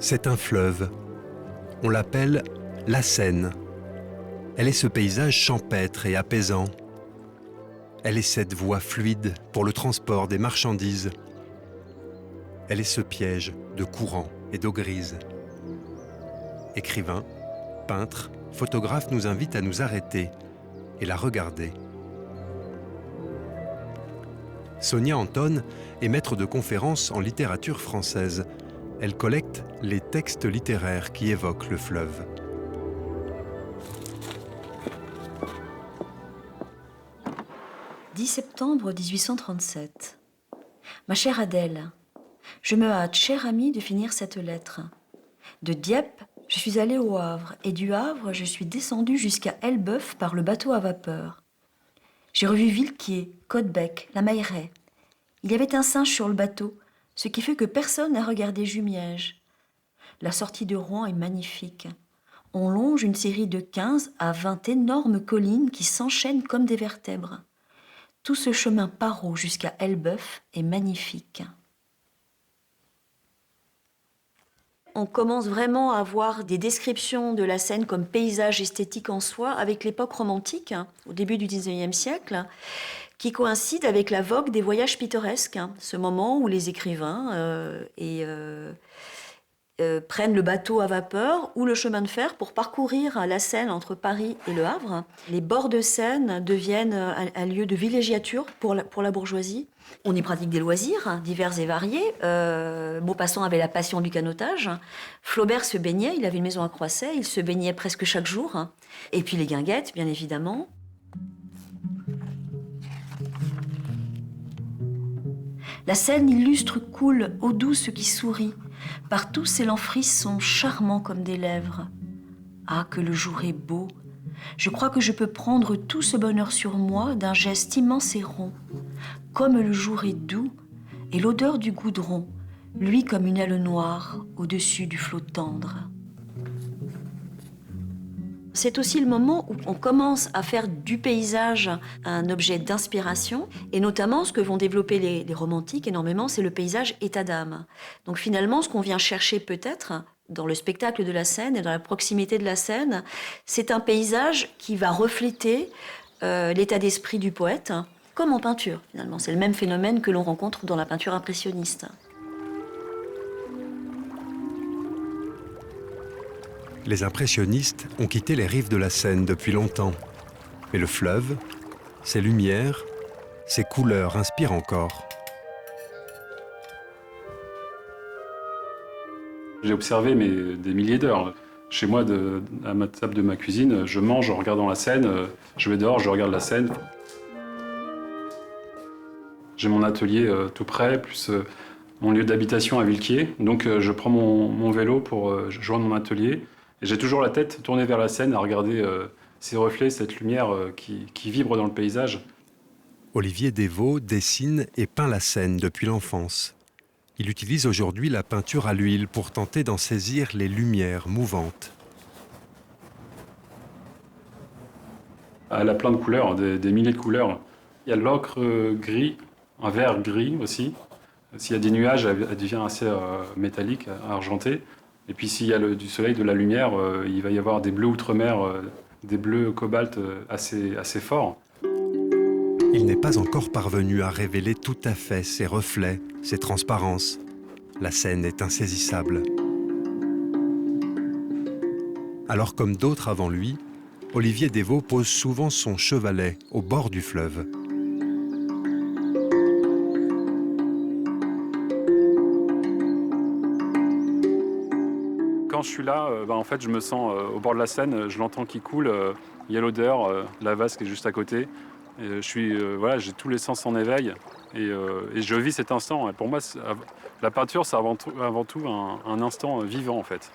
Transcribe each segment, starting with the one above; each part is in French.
C'est un fleuve. On l'appelle la Seine. Elle est ce paysage champêtre et apaisant. Elle est cette voie fluide pour le transport des marchandises. Elle est ce piège de courant et d'eau grise. Écrivains, peintres, photographes nous invitent à nous arrêter et la regarder. Sonia Anton est maître de conférences en littérature française. Elle collecte les textes littéraires qui évoquent le fleuve. « 10 septembre 1837. Ma chère Adèle, je me hâte, chère amie, de finir cette lettre. De Dieppe, je suis allée au Havre, et du Havre, je suis descendue jusqu'à Elbeuf par le bateau à vapeur. J'ai revu Villequier, Caudebec, la Mailleraie. Il y avait un singe sur le bateau, ce qui fait que personne n'a regardé Jumièges. La sortie de Rouen est magnifique. On longe une série de 15 à 20 énormes collines qui s'enchaînent comme des vertèbres. Tout ce chemin paro jusqu'à Elbeuf est magnifique. On commence vraiment à avoir des descriptions de la Seine comme paysage esthétique en soi avec l'époque romantique, au début du XIXe siècle, qui coïncide avec la vogue des voyages pittoresques, ce moment où les écrivains prennent le bateau à vapeur ou le chemin de fer pour parcourir la Seine entre Paris et Le Havre. Les bords de Seine deviennent un lieu de villégiature pour la bourgeoisie. On y pratique des loisirs divers et variés. Maupassant avait la passion du canotage. Flaubert se baignait, il avait une maison à Croisset, il se baignait presque chaque jour. Et puis les guinguettes, bien évidemment. La Seine illustre coule, eau douce qui sourit. Partout ses lents frissons charmants comme des lèvres. Ah, que le jour est beau! Je crois que je peux prendre tout ce bonheur sur moi d'un geste immense et rond. Comme le jour est doux, et l'odeur du goudron, lui comme une aile noire au-dessus du flot tendre. C'est aussi le moment où on commence à faire du paysage un objet d'inspiration, et notamment ce que vont développer les romantiques énormément, c'est le paysage état d'âme. Donc finalement, ce qu'on vient chercher peut-être dans le spectacle de la Seine et dans la proximité de la Seine, c'est un paysage qui va refléter l'état d'esprit du poète, comme en peinture finalement. C'est le même phénomène que l'on rencontre dans la peinture impressionniste. Les impressionnistes ont quitté les rives de la Seine depuis longtemps. Mais le fleuve, ses lumières, ses couleurs inspirent encore. J'ai observé des milliers d'heures. Chez moi, à ma table de ma cuisine, je mange en regardant la Seine. Je vais dehors, je regarde la Seine. J'ai mon atelier tout près, plus mon lieu d'habitation à Villequier. Donc je prends mon vélo pour joindre mon atelier. Et j'ai toujours la tête tournée vers la Seine à regarder ces reflets, cette lumière qui vibre dans le paysage. Olivier Desvaux dessine et peint la Seine depuis l'enfance. Il utilise aujourd'hui la peinture à l'huile pour tenter d'en saisir les lumières mouvantes. Elle a plein de couleurs, des milliers de couleurs. Il y a l'ocre gris, un vert gris aussi. S'il y a des nuages, elle devient assez métallique, argentée. Et puis s'il y a du soleil, de la lumière, il va y avoir des bleus outre-mer, des bleus cobalt assez forts. Il n'est pas encore parvenu à révéler tout à fait ses reflets, ses transparences. La Seine est insaisissable. Alors comme d'autres avant lui, Olivier Desvaux pose souvent son chevalet au bord du fleuve. Quand je suis là, en fait, je me sens au bord de la Seine, je l'entends qui coule, il y a l'odeur, la vasque est juste à côté. Et j'ai tous les sens en éveil et je vis cet instant. Et pour moi, la peinture, c'est avant tout un instant vivant, en fait.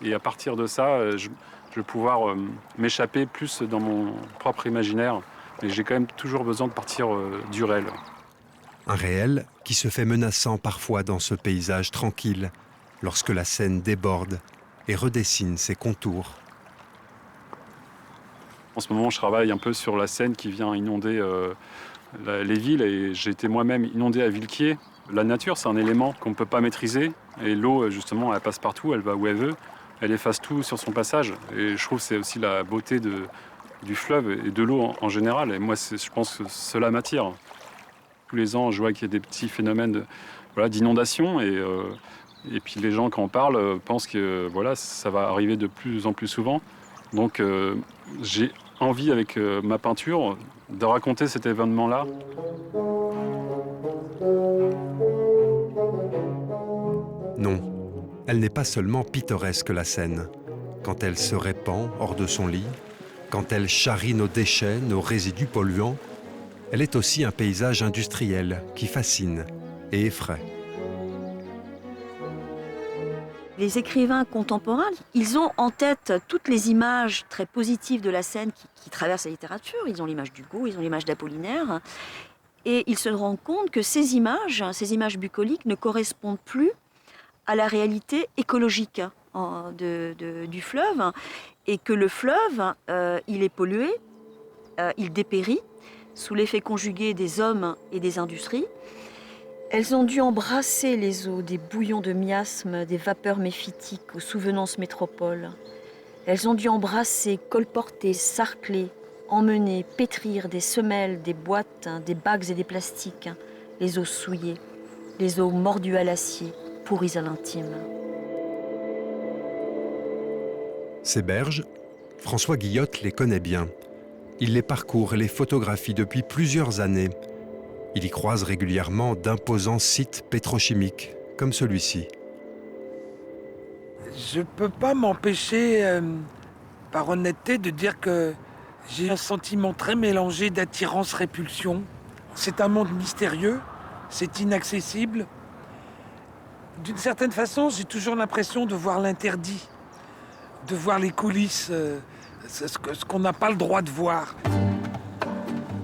Et à partir de ça, je vais pouvoir m'échapper plus dans mon propre imaginaire. Mais j'ai quand même toujours besoin de partir du réel. Un réel qui se fait menaçant parfois dans ce paysage tranquille, lorsque la Seine déborde et redessine ses contours. En ce moment, je travaille un peu sur la Seine qui vient inonder les villes et j'ai été moi-même inondé à Villequier. La nature, c'est un élément qu'on ne peut pas maîtriser. Et l'eau, justement, elle passe partout, elle va où elle veut. Elle efface tout sur son passage. Et je trouve que c'est aussi la beauté du fleuve et de l'eau en général. Et moi, je pense que cela m'attire. Tous les ans, je vois qu'il y a des petits phénomènes d'inondation. Et puis les gens, quand on parle, pensent que ça va arriver de plus en plus souvent. Donc j'ai envie, avec ma peinture, de raconter cet événement-là. Non, elle n'est pas seulement pittoresque, la Seine. Quand elle se répand hors de son lit, quand elle charrie nos déchets, nos résidus polluants, elle est aussi un paysage industriel qui fascine et effraie. Les écrivains contemporains, ils ont en tête toutes les images très positives de la Seine qui traversent la littérature. Ils ont l'image d'Hugo, ils ont l'image d'Apollinaire. Et ils se rendent compte que ces images bucoliques ne correspondent plus à la réalité écologique du fleuve. Et que le fleuve, il est pollué, il dépérit sous l'effet conjugué des hommes et des industries. Elles ont dû embrasser les eaux des bouillons de miasmes, des vapeurs méphytiques aux souvenances métropoles. Elles ont dû embrasser, colporter, sarcler, emmener, pétrir des semelles, des boîtes, des bagues et des plastiques, les eaux souillées, les eaux mordues à l'acier, pourries à l'intime. Ces berges, François Guillotte les connaît bien. Il les parcourt et les photographie depuis plusieurs années. Il y croise régulièrement d'imposants sites pétrochimiques, comme celui-ci. Je ne peux pas m'empêcher, par honnêteté, de dire que j'ai un sentiment très mélangé d'attirance-répulsion. C'est un monde mystérieux, c'est inaccessible. D'une certaine façon, j'ai toujours l'impression de voir l'interdit, de voir les coulisses, ce qu'on n'a pas le droit de voir.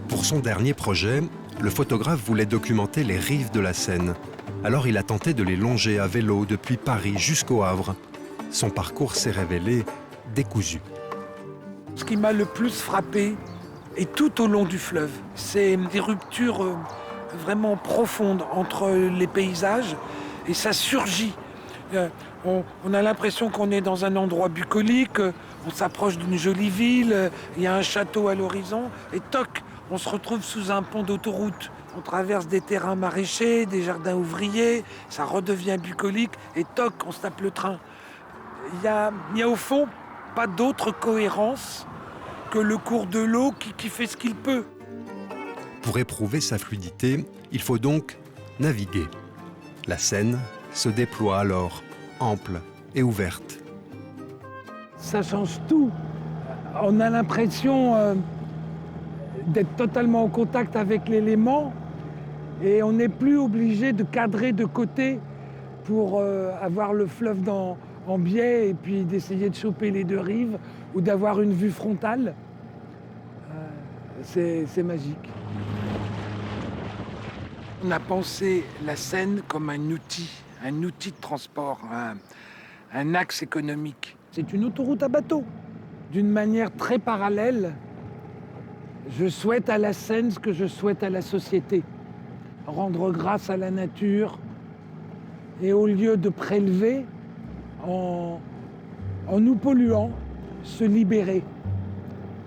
Pour son dernier projet, le photographe voulait documenter les rives de la Seine. Alors il a tenté de les longer à vélo depuis Paris jusqu'au Havre. Son parcours s'est révélé décousu. Ce qui m'a le plus frappé, et tout au long du fleuve, c'est des ruptures vraiment profondes entre les paysages, et ça surgit. On a l'impression qu'on est dans un endroit bucolique, on s'approche d'une jolie ville, il y a un château à l'horizon, et toc, on se retrouve sous un pont d'autoroute. On traverse des terrains maraîchers, des jardins ouvriers, ça redevient bucolique, et toc, on se tape le train. Il y a au fond pas d'autre cohérence que le cours de l'eau qui fait ce qu'il peut. Pour éprouver sa fluidité, il faut donc naviguer. La Seine se déploie alors, ample et ouverte. Ça change tout. On a l'impression d'être totalement en contact avec l'élément et on n'est plus obligé de cadrer de côté pour avoir le fleuve en biais et puis d'essayer de choper les deux rives ou d'avoir une vue frontale. C'est magique. On a pensé la Seine comme un outil de transport, un axe économique. C'est une autoroute à bateau. D'une manière très parallèle, je souhaite à la Seine ce que je souhaite à la société. Rendre grâce à la nature et au lieu de prélever, en nous polluant, se libérer.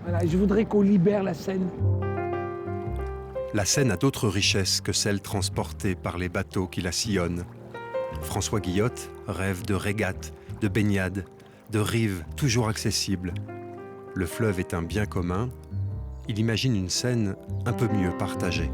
Voilà, je voudrais qu'on libère la Seine. La Seine a d'autres richesses que celles transportées par les bateaux qui la sillonnent. François Guillotte rêve de régates, de baignades, de rives toujours accessibles. Le fleuve est un bien commun. Il imagine une Seine un peu mieux partagée.